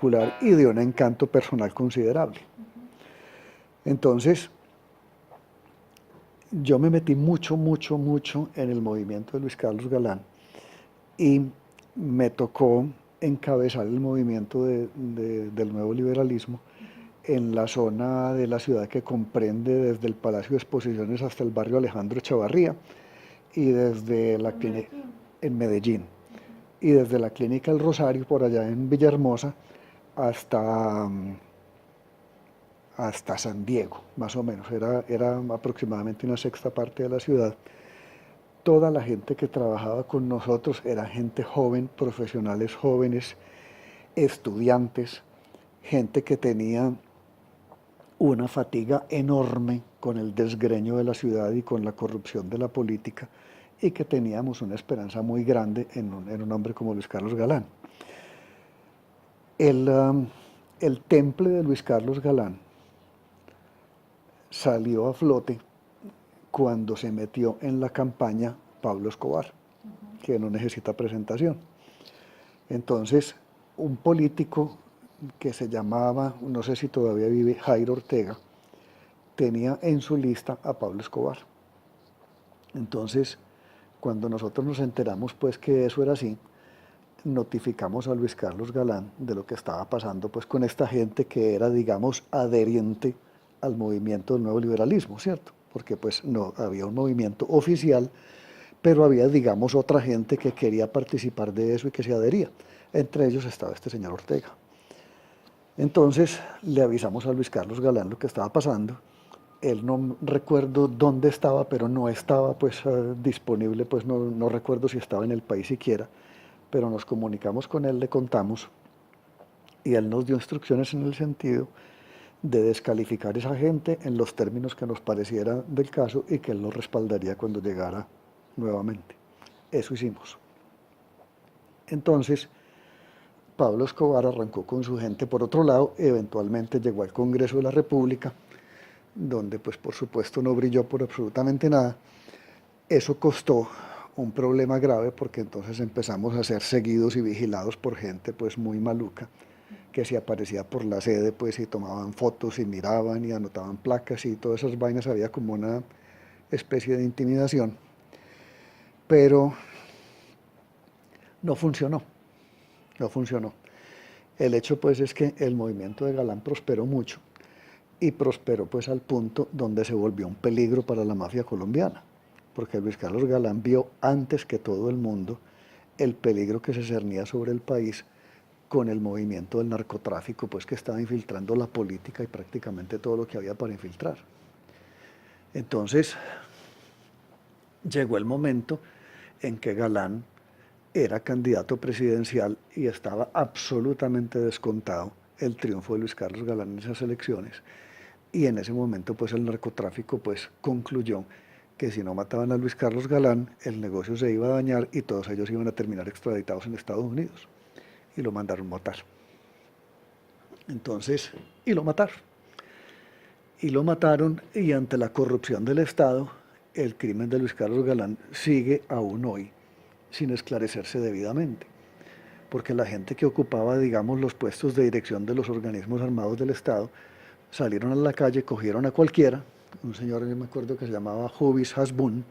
particular y de un encanto personal considerable. Entonces, yo me metí mucho en el movimiento de Luis Carlos Galán y me tocó encabezar el movimiento del nuevo liberalismo en la zona de la ciudad que comprende desde el Palacio de Exposiciones hasta el barrio Alejandro Echavarría y desde la clínica en Medellín y desde la clínica El Rosario por allá en Villahermosa hasta San Diego, más o menos, era aproximadamente una sexta parte de la ciudad. Toda la gente que trabajaba con nosotros era gente joven, profesionales jóvenes, estudiantes, gente que tenía una fatiga enorme con el desgreño de la ciudad y con la corrupción de la política, y que teníamos una esperanza muy grande en un hombre como Luis Carlos Galán. El temple de Luis Carlos Galán salió a flote cuando se metió en la campaña Pablo Escobar, que no necesita presentación. Entonces, un político que se llamaba, no sé si todavía vive, Jairo Ortega, tenía en su lista a Pablo Escobar. Entonces, cuando nosotros nos enteramos pues que eso era así, notificamos a Luis Carlos Galán de lo que estaba pasando pues con esta gente que era, digamos, adherente al movimiento del nuevo liberalismo, ¿cierto? Porque pues no había un movimiento oficial, pero había, digamos, otra gente que quería participar de eso y que se adhería. Entre ellos estaba este señor Ortega. Entonces le avisamos a Luis Carlos Galán lo que estaba pasando. Él no recuerdo dónde estaba, pero no estaba pues disponible, pues no recuerdo si estaba en el país siquiera, pero nos comunicamos con él, le contamos, y él nos dio instrucciones en el sentido de descalificar a esa gente en los términos que nos pareciera del caso y que él nos respaldaría cuando llegara nuevamente. Eso hicimos. Entonces, Pablo Escobar arrancó con su gente por otro lado, eventualmente llegó al Congreso de la República, donde pues por supuesto no brilló por absolutamente nada. Eso costó un problema grave porque entonces empezamos a ser seguidos y vigilados por gente pues muy maluca, que se aparecía por la sede pues y tomaban fotos y miraban y anotaban placas y todas esas vainas, había como una especie de intimidación, pero no funcionó. El hecho pues es que el movimiento de Galán prosperó mucho y prosperó pues al punto donde se volvió un peligro para la mafia colombiana, porque Luis Carlos Galán vio antes que todo el mundo el peligro que se cernía sobre el país con el movimiento del narcotráfico, pues que estaba infiltrando la política y prácticamente todo lo que había para infiltrar. Entonces, llegó el momento en que Galán era candidato presidencial y estaba absolutamente descontado el triunfo de Luis Carlos Galán en esas elecciones. Y en ese momento, pues el narcotráfico pues concluyó que si no mataban a Luis Carlos Galán, el negocio se iba a dañar y todos ellos iban a terminar extraditados en Estados Unidos. Y lo mandaron matar. Entonces, y lo mataron. Y lo mataron, y ante la corrupción del Estado, el crimen de Luis Carlos Galán sigue aún hoy sin esclarecerse debidamente. Porque la gente que ocupaba, digamos, los puestos de dirección de los organismos armados del Estado, salieron a la calle, cogieron a cualquiera, un señor, yo me acuerdo que se llamaba Hovis Hasbun,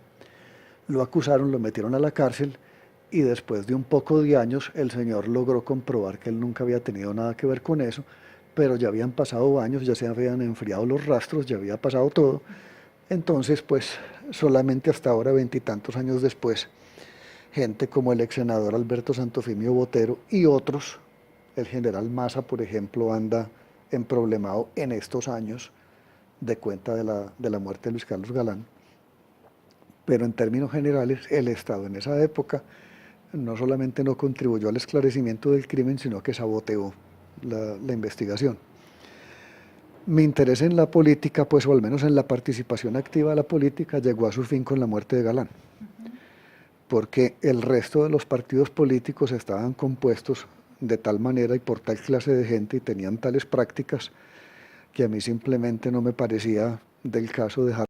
lo acusaron, lo metieron a la cárcel, y después de un poco de años el señor logró comprobar que él nunca había tenido nada que ver con eso, pero ya habían pasado años, ya se habían enfriado los rastros, ya había pasado todo. Entonces, pues, solamente hasta ahora, veintitantos años después, gente como el ex senador Alberto Santofimio Botero y otros, el general Maza, por ejemplo, anda emproblemado en estos años de cuenta de la muerte de Luis Carlos Galán. Pero en términos generales, el Estado en esa época no solamente no contribuyó al esclarecimiento del crimen, sino que saboteó la investigación. Mi interés en la política, pues, o al menos en la participación activa de la política, llegó a su fin con la muerte de Galán, porque el resto de los partidos políticos estaban compuestos de tal manera y por tal clase de gente y tenían tales prácticas que a mí simplemente no me parecía del caso dejar